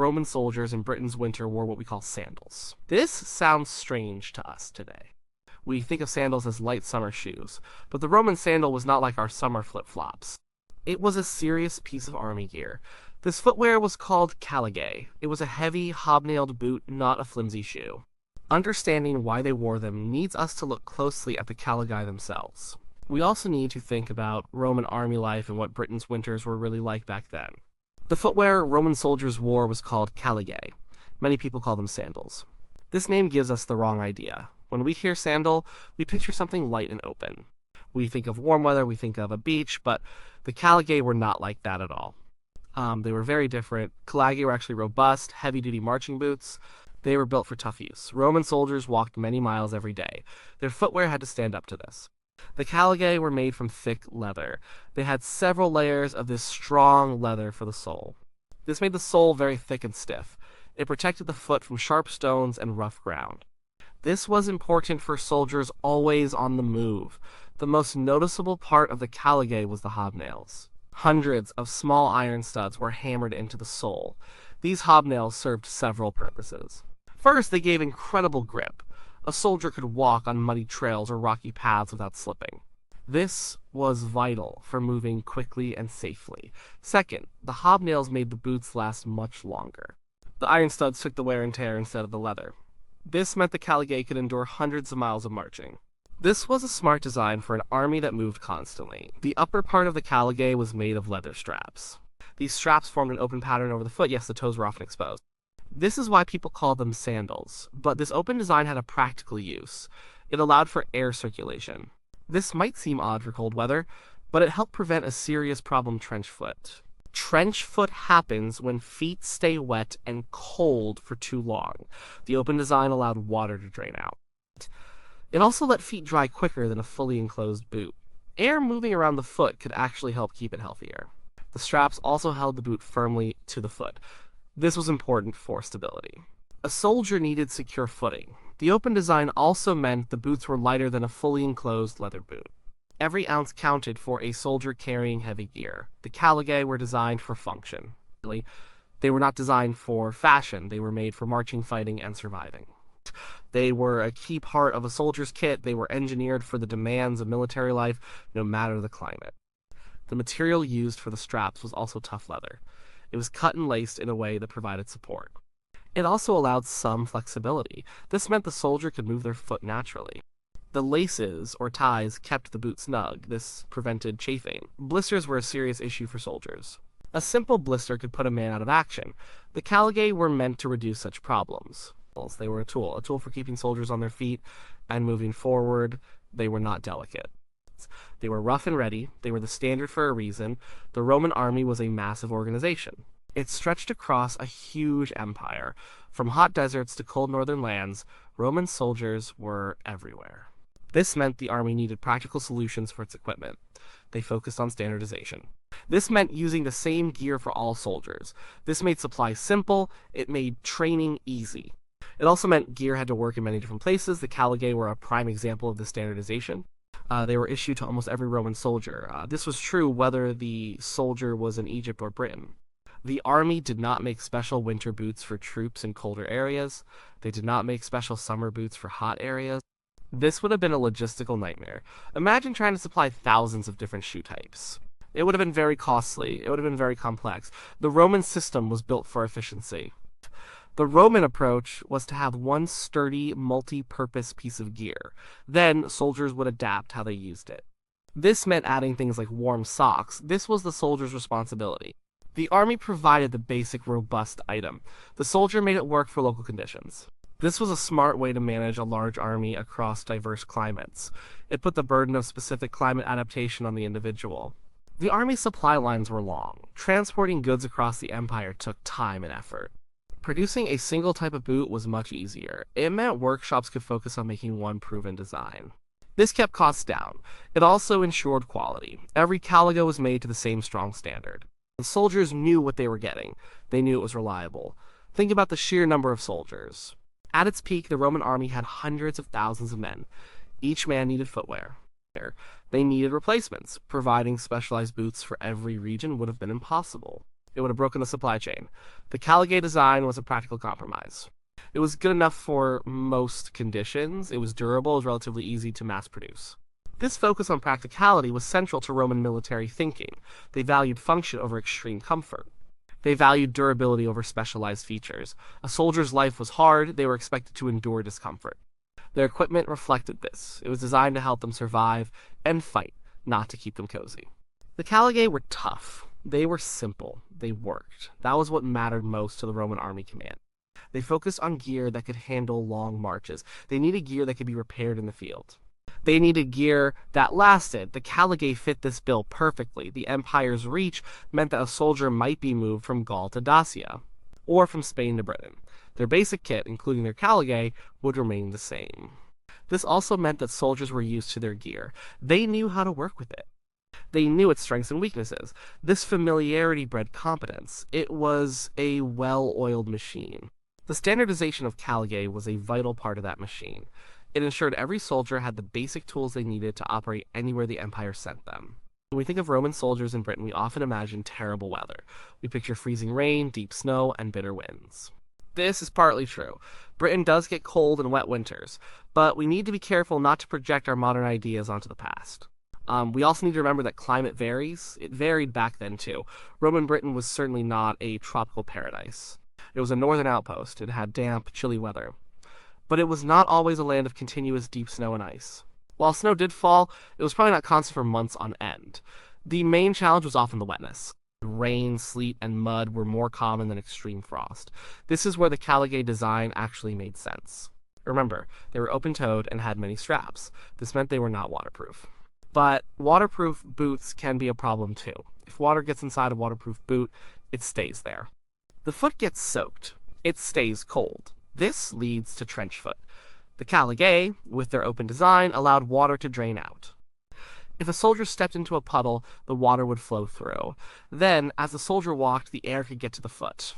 Roman soldiers in Britain's winter wore what we call sandals. This sounds strange to us today. We think of sandals as light summer shoes, but the Roman sandal was not like our summer flip-flops. It was a serious piece of army gear. This footwear was called caligae. It was a heavy, hobnailed boot, not a flimsy shoe. Understanding why they wore them needs us to look closely at the caligae themselves. We also need to think about Roman army life and what Britain's winters were really like back then. The footwear Roman soldiers wore was called caligae. Many people call them sandals. This name gives us the wrong idea. When we hear sandal, we picture something light and open. We think of warm weather, we think of a beach, but the caligae were not like that at all. They were very different. Caligae were actually robust, heavy-duty marching boots. They were built for tough use. Roman soldiers walked many miles every day. Their footwear had to stand up to this. The caligae were made from thick leather. They had several layers of this strong leather for the sole. This made the sole very thick and stiff. It protected the foot from sharp stones and rough ground. This was important for soldiers always on the move. The most noticeable part of the caligae was the hobnails. Hundreds of small iron studs were hammered into the sole. These hobnails served several purposes. First, they gave incredible grip. A soldier could walk on muddy trails or rocky paths without slipping. This was vital for moving quickly and safely. Second, the hobnails made the boots last much longer. The iron studs took the wear and tear instead of the leather. This meant the caligae could endure hundreds of miles of marching. This was a smart design for an army that moved constantly. The upper part of the caligae was made of leather straps. These straps formed an open pattern over the foot. Yes, the toes were often exposed. This is why people call them sandals, but this open design had a practical use. It allowed for air circulation. This might seem odd for cold weather, but it helped prevent a serious problem: trench foot. Trench foot happens when feet stay wet and cold for too long. The open design allowed water to drain out. It also let feet dry quicker than a fully enclosed boot. Air moving around the foot could actually help keep it healthier. The straps also held the boot firmly to the foot. This was important for stability. A soldier needed secure footing. The open design also meant the boots were lighter than a fully enclosed leather boot. Every ounce counted for a soldier carrying heavy gear. The caligae were designed for function. They were not designed for fashion. They were made for marching, fighting, and surviving. They were a key part of a soldier's kit. They were engineered for the demands of military life, no matter the climate. The material used for the straps was also tough leather. It was cut and laced in a way that provided support. It also allowed some flexibility. This meant the soldier could move their foot naturally. The laces, or ties, kept the boot snug. This prevented chafing. Blisters were a serious issue for soldiers. A simple blister could put a man out of action. The caligae were meant to reduce such problems. They were a tool for keeping soldiers on their feet and moving forward. They were not delicate. They were rough and ready. They were the standard for a reason. The Roman army was a massive organization. It stretched across a huge empire. From hot deserts to cold northern lands, Roman soldiers were everywhere. This meant the army needed practical solutions for its equipment. They focused on standardization. This meant using the same gear for all soldiers. This made supplies simple. It made training easy. It also meant gear had to work in many different places. The caligae were a prime example of this standardization. They were issued to almost every Roman soldier. This was true whether the soldier was in Egypt or Britain. The army did not make special winter boots for troops in colder areas. They did not make special summer boots for hot areas. This would have been a logistical nightmare. Imagine trying to supply thousands of different shoe types. It would have been very costly. It would have been very complex. The Roman system was built for efficiency. The Roman approach was to have one sturdy, multi-purpose piece of gear. Then, soldiers would adapt how they used it. This meant adding things like warm socks. This was the soldier's responsibility. The army provided the basic, robust item. The soldier made it work for local conditions. This was a smart way to manage a large army across diverse climates. It put the burden of specific climate adaptation on the individual. The army's supply lines were long. Transporting goods across the empire took time and effort. Producing a single type of boot was much easier. It meant workshops could focus on making one proven design. This kept costs down. It also ensured quality. Every caligae was made to the same strong standard. The soldiers knew what they were getting. They knew it was reliable. Think about the sheer number of soldiers. At its peak, the Roman army had hundreds of thousands of men. Each man needed footwear. They needed replacements. Providing specialized boots for every region would have been impossible. It would have broken the supply chain. The caligae design was a practical compromise. It was good enough for most conditions, it was durable, it was relatively easy to mass produce. This focus on practicality was central to Roman military thinking. They valued function over extreme comfort. They valued durability over specialized features. A soldier's life was hard, they were expected to endure discomfort. Their equipment reflected this. It was designed to help them survive and fight, not to keep them cozy. The caligae were tough. They were simple. They worked. That was what mattered most to the Roman army command. They focused on gear that could handle long marches. They needed gear that could be repaired in the field. They needed gear that lasted. The caligae fit this bill perfectly. The empire's reach meant that a soldier might be moved from Gaul to Dacia, or from Spain to Britain. Their basic kit, including their caligae, would remain the same. This also meant that soldiers were used to their gear. They knew how to work with it. They knew its strengths and weaknesses. This familiarity bred competence. It was a well-oiled machine. The standardization of caligae was a vital part of that machine. It ensured every soldier had the basic tools they needed to operate anywhere the empire sent them. When we think of Roman soldiers in Britain, we often imagine terrible weather. We picture freezing rain, deep snow, and bitter winds. This is partly true. Britain does get cold and wet winters, but we need to be careful not to project our modern ideas onto the past. We also need to remember that climate varies. It varied back then too. Roman Britain was certainly not a tropical paradise. It was a northern outpost. It had damp, chilly weather. But it was not always a land of continuous deep snow and ice. While snow did fall, it was probably not constant for months on end. The main challenge was often the wetness. Rain, sleet, and mud were more common than extreme frost. This is where the caligae design actually made sense. Remember, they were open-toed and had many straps. This meant they were not waterproof. But waterproof boots can be a problem too. If water gets inside a waterproof boot, it stays there. The foot gets soaked. It stays cold. This leads to trench foot. The caligae, with their open design, allowed water to drain out. If a soldier stepped into a puddle, the water would flow through. Then, as the soldier walked, the air could get to the foot.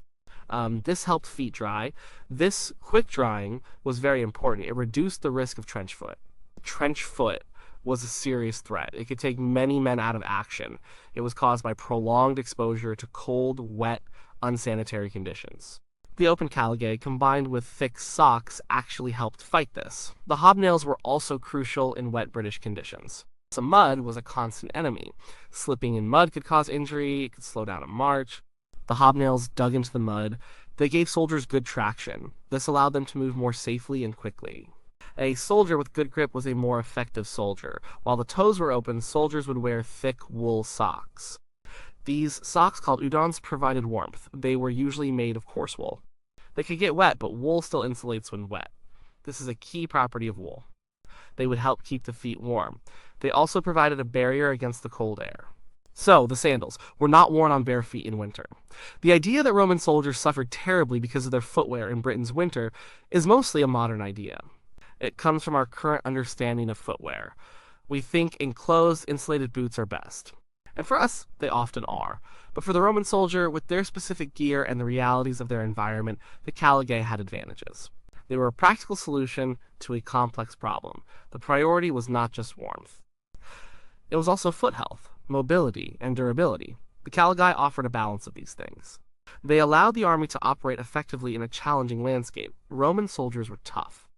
This helped feet dry. This quick drying was very important. It reduced the risk of trench foot. Trench foot was a serious threat. It could take many men out of action. It was caused by prolonged exposure to cold, wet, unsanitary conditions. The open caligae, combined with thick socks, actually helped fight this. The hobnails were also crucial in wet British conditions. So mud was a constant enemy. Slipping in mud could cause injury, it could slow down a march. The hobnails dug into the mud. They gave soldiers good traction. This allowed them to move more safely and quickly. A soldier with good grip was a more effective soldier. While the toes were open, soldiers would wear thick wool socks. These socks, called udons, provided warmth. They were usually made of coarse wool. They could get wet, but wool still insulates when wet. This is a key property of wool. They would help keep the feet warm. They also provided a barrier against the cold air. So, the sandals were not worn on bare feet in winter. The idea that Roman soldiers suffered terribly because of their footwear in Britain's winter is mostly a modern idea. It comes from our current understanding of footwear. We think enclosed, insulated boots are best. And for us, they often are. But for the Roman soldier, with their specific gear and the realities of their environment, the caligae had advantages. They were a practical solution to a complex problem. The priority was not just warmth. It was also foot health, mobility, and durability. The caligae offered a balance of these things. They allowed the army to operate effectively in a challenging landscape. Roman soldiers were tough.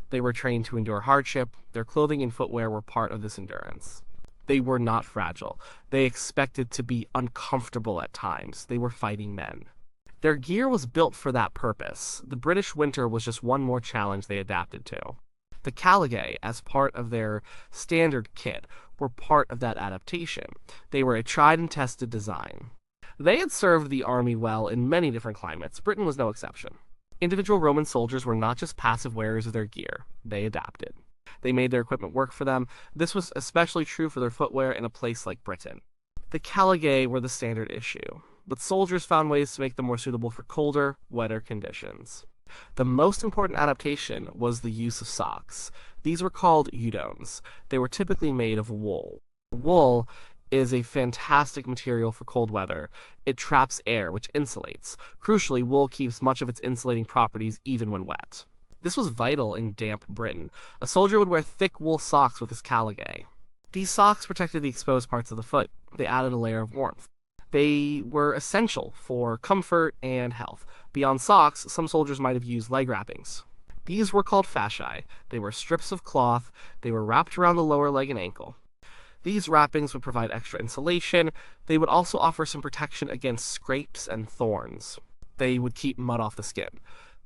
They were trained to endure hardship. Their clothing and footwear were part of this endurance. They were not fragile. They expected to be uncomfortable at times. They were fighting men. Their gear was built for that purpose. The British winter was just one more challenge they adapted to. The caligae, as part of their standard kit, were part of that adaptation. They were a tried and tested design. They had served the army well in many different climates. Britain was no exception. Individual Roman soldiers were not just passive wearers of their gear. They adapted. They made their equipment work for them. This was especially true for their footwear in a place like Britain. The caligae were the standard issue, but soldiers found ways to make them more suitable for colder, wetter conditions. The most important adaptation was the use of socks. These were called udons. They were typically made of wool. Wool is a fantastic material for cold weather. It traps air, which insulates. Crucially, wool keeps much of its insulating properties even when wet. This was vital in damp Britain. A soldier would wear thick wool socks with his caligae. These socks protected the exposed parts of the foot. They added a layer of warmth. They were essential for comfort and health. Beyond socks, some soldiers might have used leg wrappings. These were called fasciae. They were strips of cloth. They were wrapped around the lower leg and ankle. These wrappings would provide extra insulation. They would also offer some protection against scrapes and thorns. They would keep mud off the skin.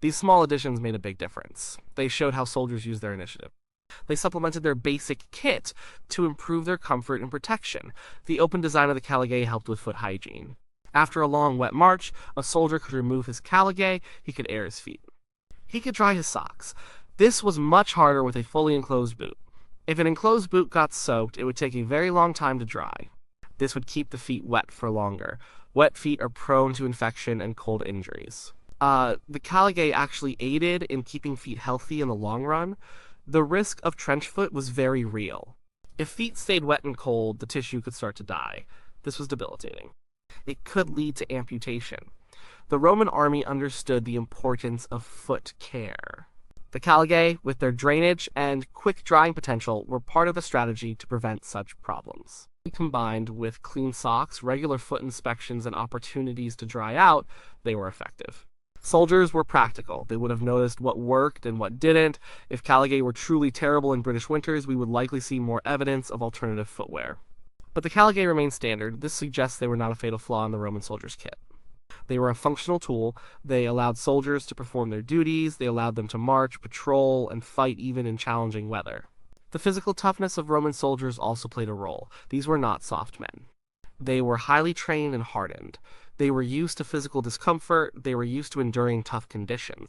These small additions made a big difference. They showed how soldiers used their initiative. They supplemented their basic kit to improve their comfort and protection. The open design of the caligae helped with foot hygiene. After a long, wet march, a soldier could remove his caligae, he could air his feet. He could dry his socks. This was much harder with a fully enclosed boot. If an enclosed boot got soaked, it would take a very long time to dry. This would keep the feet wet for longer. Wet feet are prone to infection and cold injuries. The caligae actually aided in keeping feet healthy in the long run. The risk of trench foot was very real. If feet stayed wet and cold, the tissue could start to die. This was debilitating. It could lead to amputation. The Roman army understood the importance of foot care. The caligae, with their drainage and quick drying potential, were part of the strategy to prevent such problems. Combined with clean socks, regular foot inspections, and opportunities to dry out, they were effective. Soldiers were practical. They would have noticed what worked and what didn't. If caligae were truly terrible in British winters, we would likely see more evidence of alternative footwear. But the caligae remained standard. This suggests they were not a fatal flaw in the Roman soldier's kit. They were a functional tool. They allowed soldiers to perform their duties. They allowed them to march, patrol, and fight even in challenging weather. The physical toughness of Roman soldiers also played a role. These were not soft men. They were highly trained and hardened. They were used to physical discomfort. They were used to enduring tough conditions.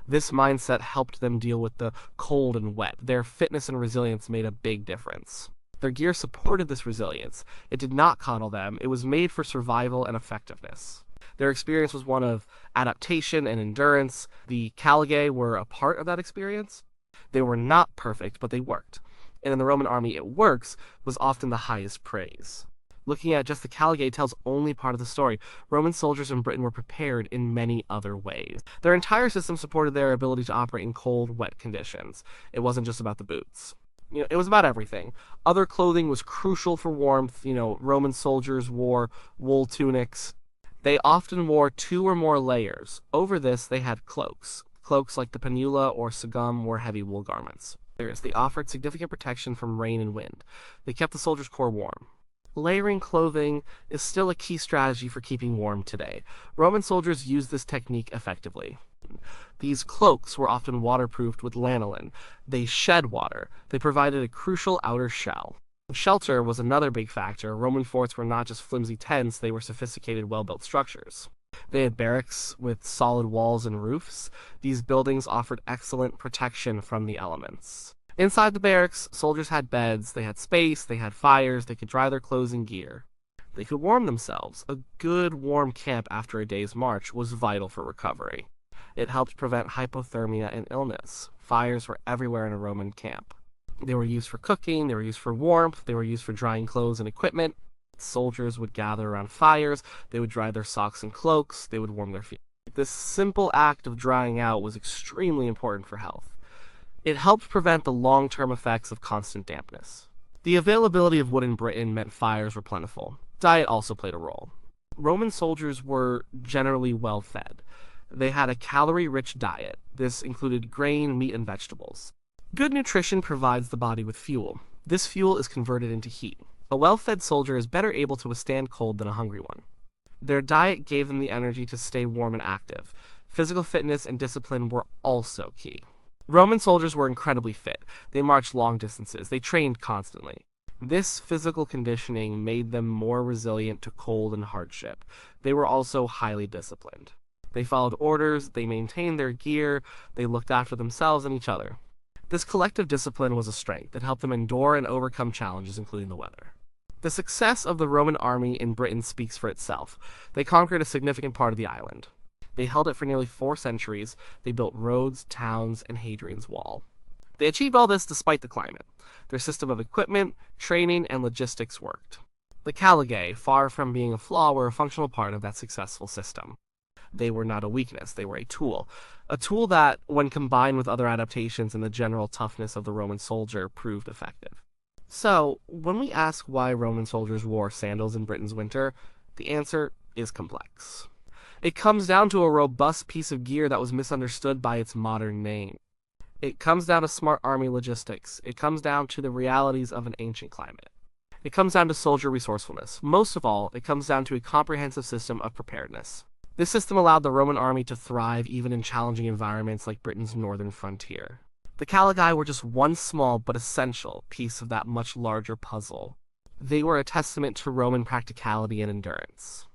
This mindset helped them deal with the cold and wet. Their fitness and resilience made a big difference. Their gear supported this resilience. It did not coddle them. It was made for survival and effectiveness. Their experience was one of adaptation and endurance. The caligae were a part of that experience. They were not perfect, but they worked. And in the Roman army, it works was often the highest praise. Looking at just the caligae tells only part of the story. Roman soldiers in Britain were prepared in many other ways. Their entire system supported their ability to operate in cold, wet conditions. It wasn't just about the boots. It was about everything. Other clothing was crucial for warmth. Roman soldiers wore wool tunics. They often wore 2 or more layers. Over this, they had cloaks. Cloaks like the panula or sagum wore heavy wool garments. They offered significant protection from rain and wind. They kept the soldier's core warm. Layering clothing is still a key strategy for keeping warm today. Roman soldiers used this technique effectively. These cloaks were often waterproofed with lanolin. They shed water. They provided a crucial outer shell. Shelter was another big factor. Roman forts were not just flimsy tents, they were sophisticated, well-built structures. They had barracks with solid walls and roofs. These buildings offered excellent protection from the elements. Inside the barracks, soldiers had beds, they had space, they had fires, they could dry their clothes and gear. They could warm themselves. A good warm camp after a day's march was vital for recovery. It helped prevent hypothermia and illness. Fires were everywhere in a Roman camp. They were used for cooking, they were used for warmth, they were used for drying clothes and equipment. Soldiers would gather around fires, they would dry their socks and cloaks, they would warm their feet. This simple act of drying out was extremely important for health. It helped prevent the long-term effects of constant dampness. The availability of wood in Britain meant fires were plentiful. Diet also played a role. Roman soldiers were generally well-fed. They had a calorie-rich diet. This included grain, meat, and vegetables. Good nutrition provides the body with fuel. This fuel is converted into heat. A well-fed soldier is better able to withstand cold than a hungry one. Their diet gave them the energy to stay warm and active. Physical fitness and discipline were also key. Roman soldiers were incredibly fit. They marched long distances. They trained constantly. This physical conditioning made them more resilient to cold and hardship. They were also highly disciplined. They followed orders, they maintained their gear, they looked after themselves and each other. This collective discipline was a strength that helped them endure and overcome challenges, including the weather. The success of the Roman army in Britain speaks for itself. They conquered a significant part of the island. They held it for nearly 4 centuries. They built roads, towns, and Hadrian's Wall. They achieved all this despite the climate. Their system of equipment, training, and logistics worked. The caligae, far from being a flaw, were a functional part of that successful system. They were not a weakness, they were a tool that, when combined with other adaptations and the general toughness of the Roman soldier, proved effective. So, when we ask why Roman soldiers wore sandals in Britain's winter, The answer is complex. It comes down to a robust piece of gear that was misunderstood by its modern name. It comes down to smart army logistics. It comes down to the realities of an ancient climate. It comes down to soldier resourcefulness. Most of all, it comes down to a comprehensive system of preparedness. This system allowed the Roman army to thrive even in challenging environments like Britain's northern frontier. The caligae were just one small but essential piece of that much larger puzzle. They were a testament to Roman practicality and endurance.